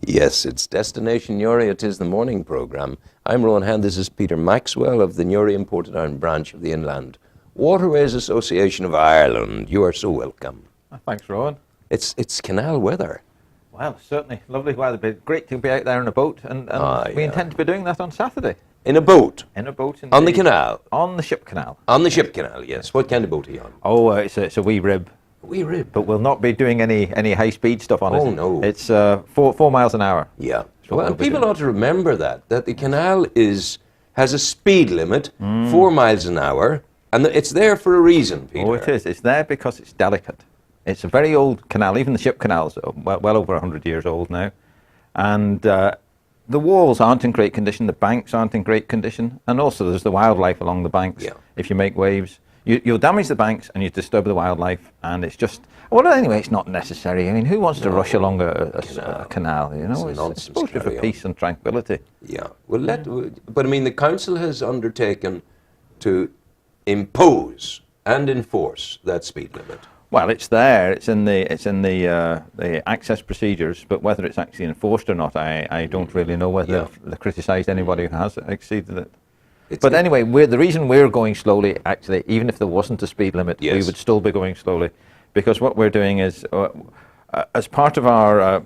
Yes, it's Destination Newry. It is the morning programme. I'm Rowan Hand. This is Peter Maxwell of the Newry and Portadown branch of the Inland Waterways Association of Ireland. You are so welcome. Thanks, Rowan. It's canal weather. Well, certainly lovely weather. But great to be out there in a boat, and we intend to be doing that on Saturday. In a boat? In a boat, indeed. On the canal? On the ship canal. On the ship canal, yes. What kind of boat are you on? Oh, it's a wee rib. A wee rib? But we'll not be doing any high-speed stuff on it. Oh, no. It's 4 miles an hour. Yeah. Well, and people ought to remember that the canal has a speed limit, 4 miles an hour, and it's there for a reason, Peter. Oh, it is. It's there because it's delicate. It's a very old canal. Even the ship canals are well over 100 years old now. And the walls aren't in great condition, the banks aren't in great condition, and also there's the wildlife along the banks. Yeah. If you make waves, you'll damage the banks and you disturb the wildlife, and it's just, well, anyway, it's not necessary. I mean, who wants to rush along a canal, you know? It's supposed to be for peace and tranquility. Yeah. Well, but I mean, the council has undertaken to impose and enforce that speed limit. Well, it's there. It's in the access procedures, but whether it's actually enforced or not, I don't really know whether they've criticised anybody who has exceeded it. But anyway, the reason we're going slowly, actually, even if there wasn't a speed limit, we would still be going slowly, because what we're doing is, as part of our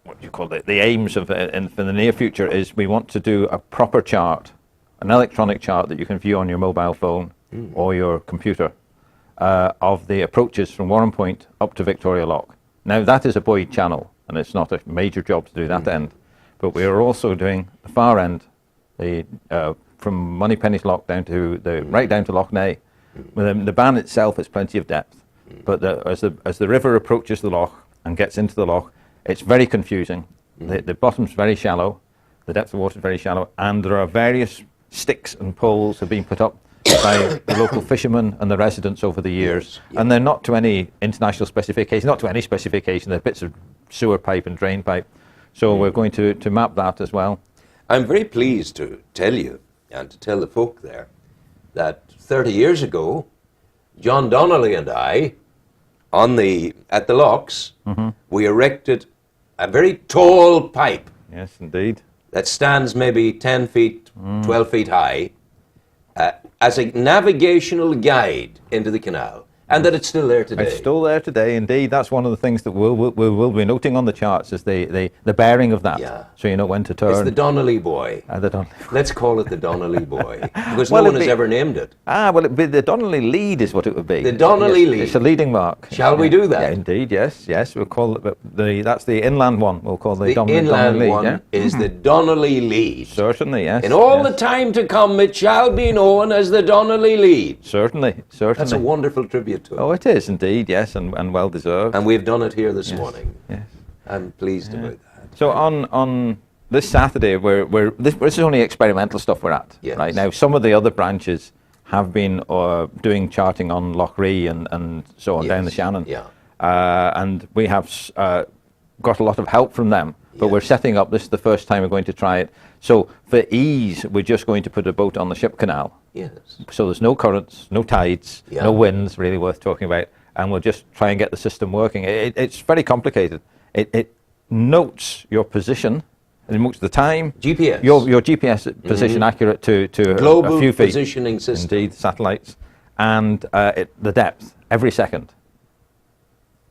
what do you call it, the aims of for the near future, is we want to do a proper chart, an electronic chart that you can view on your mobile phone or your computer. Of the approaches from Warren Point up to Victoria Lock. Now, that is a buoyed channel, and it's not a major job to do that end, but we are also doing the far end, from Moneypenny's Lock down to right down to Loch Nay. The ban itself is plenty of depth, but as the river approaches the loch and gets into the loch, it's very confusing. The bottom's very shallow, the depth of water is very shallow, and there are various sticks and poles have been put up by the local fishermen and the residents over the years, and they're not to any international specification, not to any specification. They're bits of sewer pipe and drain pipe, so we're going to map that as well. I'm very pleased to tell you, and to tell the folk there, that 30 years ago, John Donnelly and I, at the locks, we erected a very tall pipe. Yes, indeed. That stands maybe 10 feet, 12 feet high, as a navigational guide into the canal, and that it's still there today. It's still there today, indeed. That's one of the things that we'll be noting on the charts, is the bearing of that, so you know when to turn. It's the Donnelly Boy. Let's call it the Donnelly Boy, because no one has ever named it. Well, it'd be the Donnelly Lead is what it would be. The Donnelly Lead. It's a leading mark. Shall we do that? Yeah, indeed, yes. We'll call it, that's the inland one. We'll call the Donnelly Lead. The inland one is the Donnelly Lead. Certainly, yes. In all the time to come, it shall be known as the Donnelly Lead. Certainly. That's a wonderful tribute to it. Oh, it is indeed, yes, and well deserved. And we've done it here this morning. Yes. I'm pleased about that. So on this Saturday, this is only experimental stuff we're at. Yes. Right now, some of the other branches have been doing charting on Loch Ree and so on down the Shannon. Yeah. And we have got a lot of help from them. But we're setting up, this is the first time we're going to try it. So for ease, we're just going to put a boat on the ship canal. Yes. So there's no currents, no tides, no winds really worth talking about, and we'll just try and get the system working. It's very complicated. It notes your position, it notes the time. GPS. Your GPS position accurate to global a few feet. Positioning system. Indeed, satellites. And the depth, every second.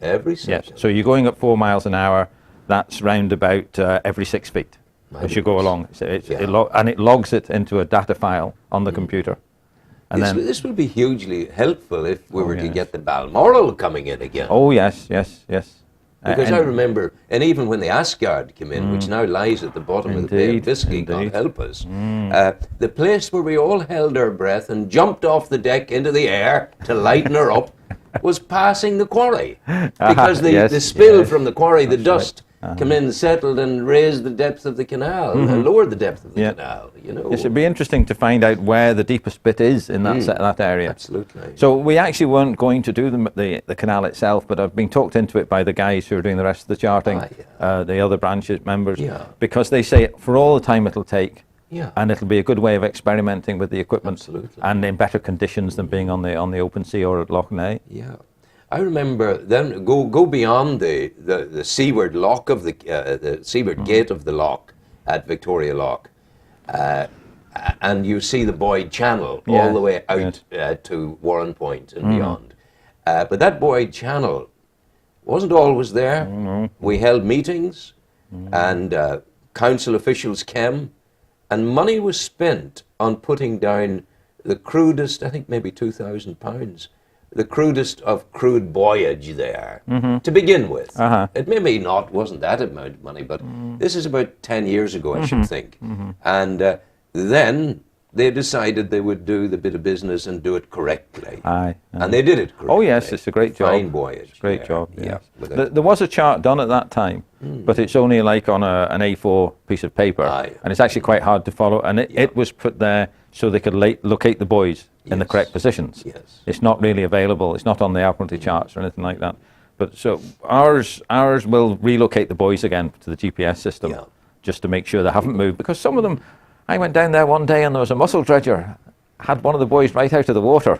Every second. Yes. So you're going at 4 miles an hour, that's round about every 6 feet. As you go along, and it logs it into a data file on the computer. And this will be hugely helpful if we were to get the Balmoral coming in again. Oh yes. Because I remember, and even when the Asgard came in, which now lies at the bottom of the Bay of Biscay, God help us, the place where we all held our breath and jumped off the deck into the air to lighten her up was passing the quarry, because the spill from the quarry, the dust. Come in, settled, and raised the depth of the canal, and lowered the depth of the canal. You know. Yes, it'd be interesting to find out where the deepest bit is in that area. Absolutely. So we actually weren't going to do the canal itself, but I've been talked into it by the guys who are doing the rest of the charting, the other branches members, because they say for all the time it'll take, and it'll be a good way of experimenting with the equipment, and in better conditions than being on the open sea or at Loch Nay. Yeah. I remember then go beyond the seaward lock of the seaward gate of the lock at Victoria Lock, and you see the Boyd Channel all the way out to Warren Point and beyond. But that Boyd Channel wasn't always there. We held meetings, and council officials came, and money was spent on putting down the crudest, I think maybe £2,000, the crudest of crude voyage there to begin with. It maybe wasn't that amount of money, but this is about 10 years ago, I should think. And then they decided they would do the bit of business and do it correctly. And they did it correctly. Oh yes, it's a great job. Fine voyage. It's a great job, yes. There was a chart done at that time, but it's only like on an A4 piece of paper, and it's actually quite hard to follow, and it was put there so they could locate the buoys in the correct positions. It's not really available, it's not on the Admiralty charts or anything like that. But so ours will relocate the buoys again to the GPS system, just to make sure they haven't moved, because some of them, I went down there one day and there was a mussel dredger, had one of the buoys right out of the water.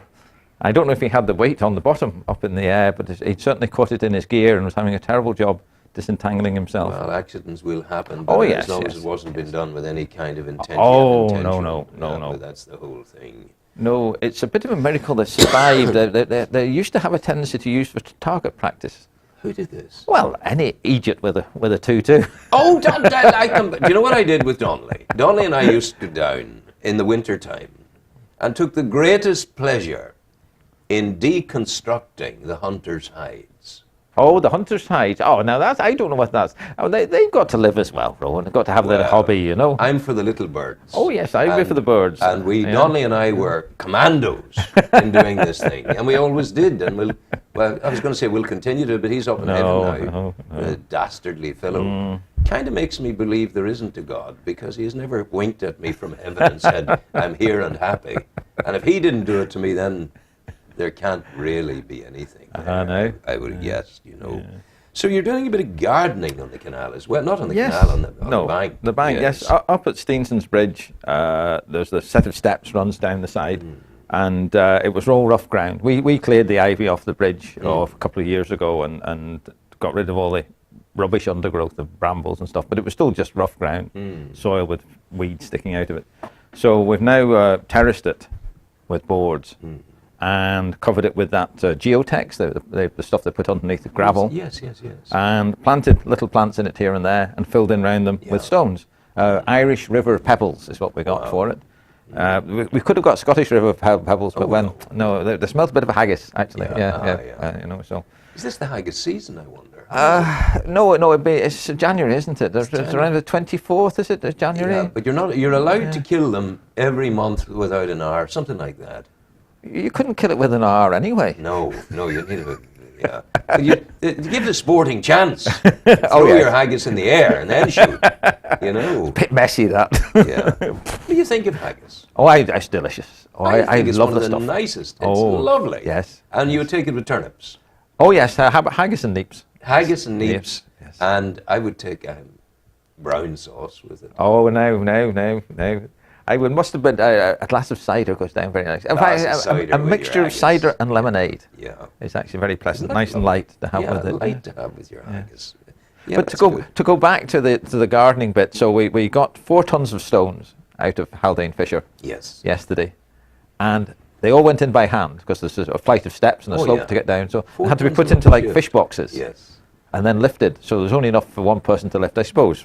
I don't know if he had the weight on the bottom up in the air, but he'd certainly caught it in his gear and was having a terrible job disentangling himself. Well, accidents will happen, but as long as it wasn't been done with any kind of intention. No. That's the whole thing. No, it's a bit of a miracle they survived. They used to have a tendency to use for target practice. Who did this? Well, any Egypt with a 2-2. Oh, do you know what I did with Donnelly? Donnelly and I used to go down in the winter time and took the greatest pleasure in deconstructing the hunter's hides. Oh, the hunter's hides. Oh, now I don't know what that's. Oh, they've got to live as well, Rowan. They've got to have their hobby, you know. I'm for the little birds. Oh, yes, I'd be for the birds. And Donnelly and I were commandos in doing this thing. And we always did. And I was going to say we'll continue to, but he's up in heaven now. A dastardly fellow. Kind of makes me believe there isn't a God, because he has never winked at me from heaven and said, I'm here and happy. And if he didn't do it to me, then there can't really be anything there, I would have guessed, you know. Yeah. So you're doing a bit of gardening on the canal as well, not on the canal, on the bank. The bank, yes. Up at Steenson's Bridge, there's a set of steps runs down the side, and it was all rough ground. We cleared the ivy off the bridge a couple of years ago and got rid of all the rubbish undergrowth of brambles and stuff, but it was still just rough ground, soil with weeds sticking out of it. So we've now terraced it with boards. And covered it with that geotex, the stuff they put underneath the gravel. Yes. And planted little plants in it here and there, and filled in round them with stones. Irish River pebbles is what we got for it. We could have got Scottish River pebbles, but they smelled a bit of a haggis, actually. You know, so. Is this the haggis season, I wonder? No, it's January, isn't it? It's around the 24th, is it? January? Yeah, but you're allowed to kill them every month without an hour, something like that. You couldn't kill it with an R anyway. No, you need to give the sporting chance. Throw your haggis in the air and then shoot. You know. It's a bit messy, that. What do you think of haggis? Oh, it's delicious. Oh, I think it's love one of the the stuff. nicest. It's lovely. Yes. And you would take it with turnips. Oh yes, how about haggis and neeps? Haggis and neeps. Yes. And I would take brown sauce with it. Oh no. Must have been a glass of cider goes down very nice. In fact, a mixture of cider and lemonade. Yeah, it's actually very pleasant, nice and light to have with it. Light to have with your haggis. Yeah, but to go back to the gardening bit, so we got 4 tons of stones out of Haldane Fisher. Yesterday, and they all went in by hand because there's a flight of steps and a slope to get down. So they had to be put into like fish boxes. Yes. And then lifted. So there's only enough for one person to lift, I suppose.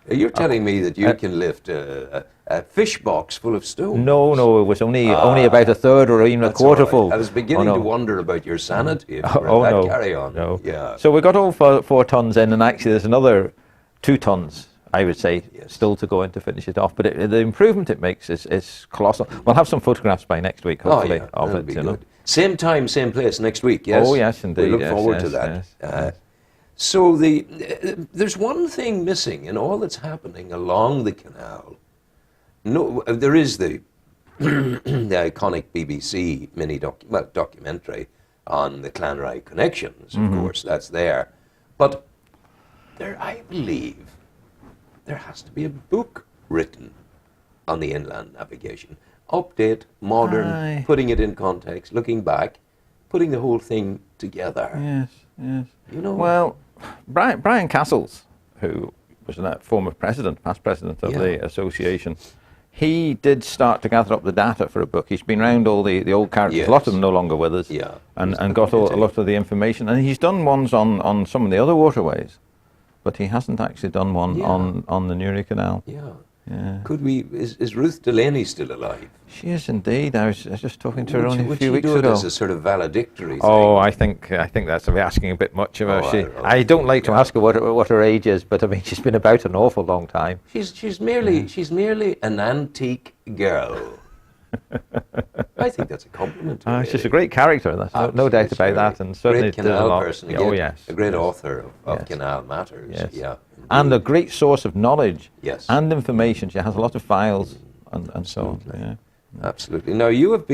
You're telling me that you can lift a fish box full of stones? No, it was only about a third or even a quarter full. I was beginning to wonder about your sanity. Carry on. No. Yeah. So we got all 4 tons in, and actually there's another 2 tons, I would say, still to go in to finish it off. But the improvement it makes is colossal. We'll have some photographs by next week, hopefully, of it. You know. Same time, same place next week, yes? Oh, yes, indeed. We look forward to that. Yes. So there's one thing missing in all that's happening along the canal. No, there is the iconic BBC documentary on the Clanrye connections. Of course, that's there. But I believe there has to be a book written on the inland navigation. Update, modern, putting it in context, looking back. putting the whole thing together. Yes, yes. You know. Well, Brian Castles, who was a former president, past president of the association, he did start to gather up the data for a book. He's been around all the old characters, a lot of them no longer with us, and got a lot of the information. And he's done ones on some of the other waterways, but he hasn't actually done one on the Newry Canal. Yeah. Could we? Is Ruth Delaney still alive? She is indeed. I was just talking to her only a few weeks ago. Would she do it as a sort of valedictory thing? Oh, I think that's asking a bit much of her. I don't like to ask her what her age is, but I mean she's been about an awful long time. She's merely an antique girl. I think that's a compliment. She's a great character. That's no doubt about that, and certainly great canal person. Oh yes, a great author of Canal Matters. Yes. Yeah. And a great source of knowledge and information. She has a lot of files and so on. Yeah. Absolutely. Now you've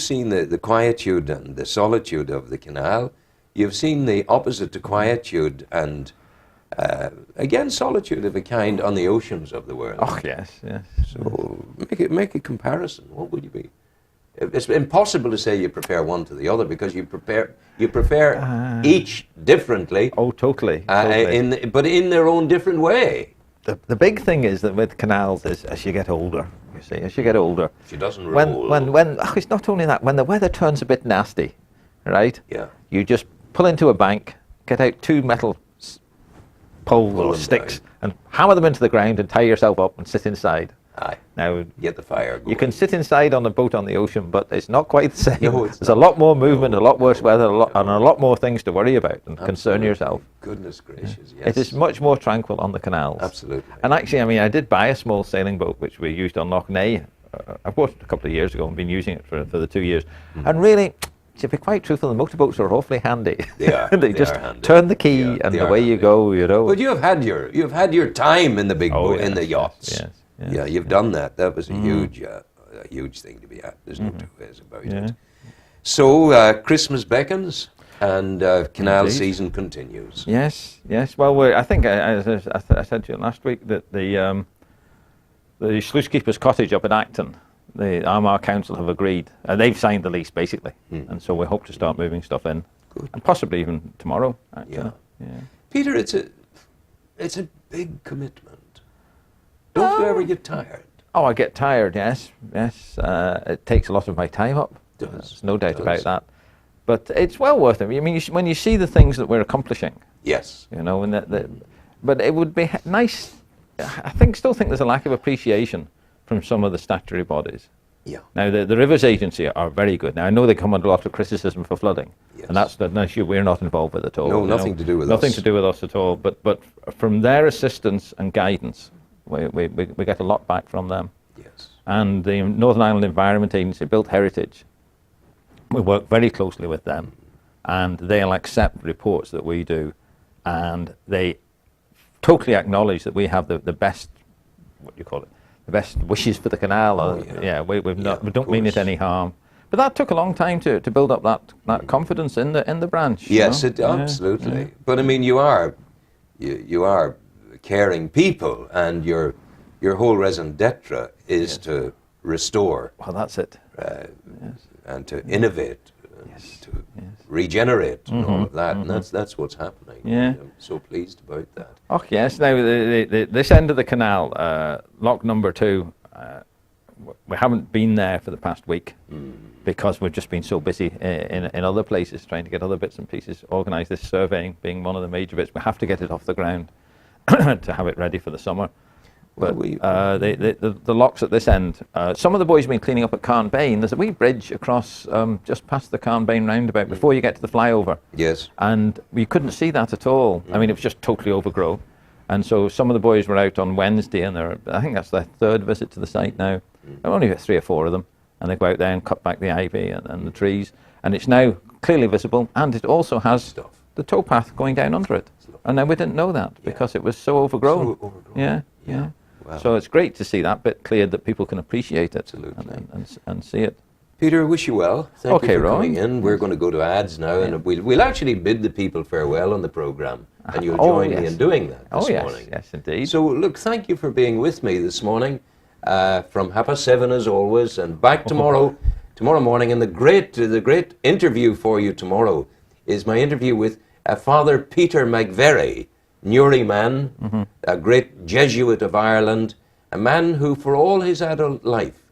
seen the quietude and the solitude of the canal. You've seen the opposite to quietude and again solitude of a kind on the oceans of the world. Oh yes, yes. So make a comparison. What would you be? It's impossible to say you prefer one to the other because you prefer each differently. Oh, totally. But in their own different way. The big thing is that with canals is as you get older, you see, as you get older. She doesn't roll. When it's not only that, when the weather turns a bit nasty, right? Yeah. You just pull into a bank, get out 2 metal poles or sticks, and hammer them into the ground and tie yourself up and sit inside. Aye. Now get the fire going. You can sit inside on a boat on the ocean, but it's not quite the same. No, There's a lot more movement, a lot worse weather, and a lot more things to worry about and concern yourself. Goodness gracious, yes. It is much more tranquil on the canals. Absolutely. And actually, I mean, I did buy a small sailing boat, which we used on Loch Ness. I bought it a couple of years ago and been using it for the 2 years. And really, to be quite truthful, the motorboats are awfully handy. They are. They just turn the key and away you go, you know. But you've had your time in the big boat, in the yachts. Yes. Yeah, you've done that. That was a huge thing to be at. There's no two ways about it. So Christmas beckons, and canal season continues. Yes, yes. Well, I think as I said to you last week that the sluice keeper's cottage up in Acton, the Armagh Council have agreed. They've signed the lease basically, and so we hope to start moving stuff in, and possibly even tomorrow. Actually. Yeah. Peter, it's a big commitment. Don't you ever get tired? Oh, I get tired, yes. It takes a lot of my time up. There's no doubt about that. But it's well worth it. I mean, when you see the things that we're accomplishing. Yes. You know, but it would be nice. I still think there's a lack of appreciation from some of the statutory bodies. Yeah. Now, the Rivers Agency are very good. Now, I know they come under a lot of criticism for flooding. Yes. And that's an issue we're not involved with at all. No, nothing to do with us. Nothing to do with us at all. But from their assistance and guidance, we get a lot back from them. Yes. And the Northern Ireland Environment Agency, Built Heritage, we work very closely with them, and they'll accept reports that we do, and they totally acknowledge that we have the best, what do you call it, the best wishes for the canal. We don't mean it any harm. But that took a long time to build up that confidence in the branch. Yes, absolutely. Yeah. But I mean, you are caring people, and your whole raison d'etre is to restore. Well, that's it. And to innovate, and to regenerate, and all of that, and that's what's happening. Yeah. I'm so pleased about that. Oh yes. Now this end of the canal, lock number 2, we haven't been there for the past week because we've just been so busy in other places trying to get other bits and pieces organised. This surveying being one of the major bits, we have to get it off the ground to have it ready for the summer. But the locks at this end, some of the boys have been cleaning up at Carn Bain. There's a wee bridge across just past the Carn Bain roundabout before you get to the flyover. Yes. And we couldn't see that at all. I mean, it was just totally overgrown. And so some of the boys were out on Wednesday, and I think that's their 3rd visit to the site now. There are only 3 or 4 of them, and they go out there and cut back the ivy and the trees. And it's now clearly visible, and it also has the towpath going down under it. And now we didn't know that because it was so overgrown. Yeah. Wow. So it's great to see that bit cleared, that people can appreciate it and see it. Peter, wish you well. Thank you for Ron. coming in. We're going to go to ads now, and we'll actually bid the people farewell on the programme, and you'll join me in doing that this morning. Yes, indeed. So, look, thank you for being with me this morning, from 7:30 as always, and back tomorrow tomorrow morning. And the great interview for you tomorrow is my interview with Father Peter McVerry, Newry man, a great Jesuit of Ireland, a man who for all his adult life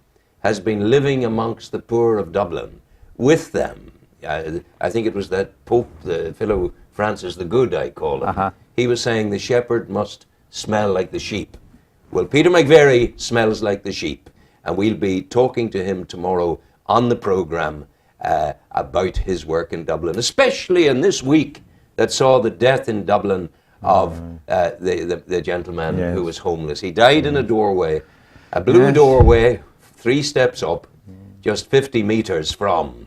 has been living amongst the poor of Dublin, with them. I think it was that Pope, the fellow Francis the Good, I call him. He was saying the shepherd must smell like the sheep. Well, Peter McVerry smells like the sheep, and we'll be talking to him tomorrow on the programme about his work in Dublin, especially in this week that saw the death in Dublin of the gentleman who was homeless. He died in a doorway, a blue doorway, 3 steps up, just 50 metres from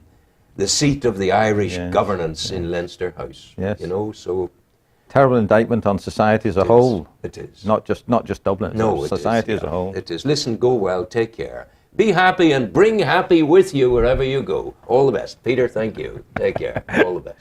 the seat of the Irish governance in Leinster House. You know, so terrible indictment on society as a whole. It is. Not just Dublin. No, society as a whole. It is. Listen, go well, take care. Be happy and bring happy with you wherever you go. All the best. Peter, thank you. Take care. All the best.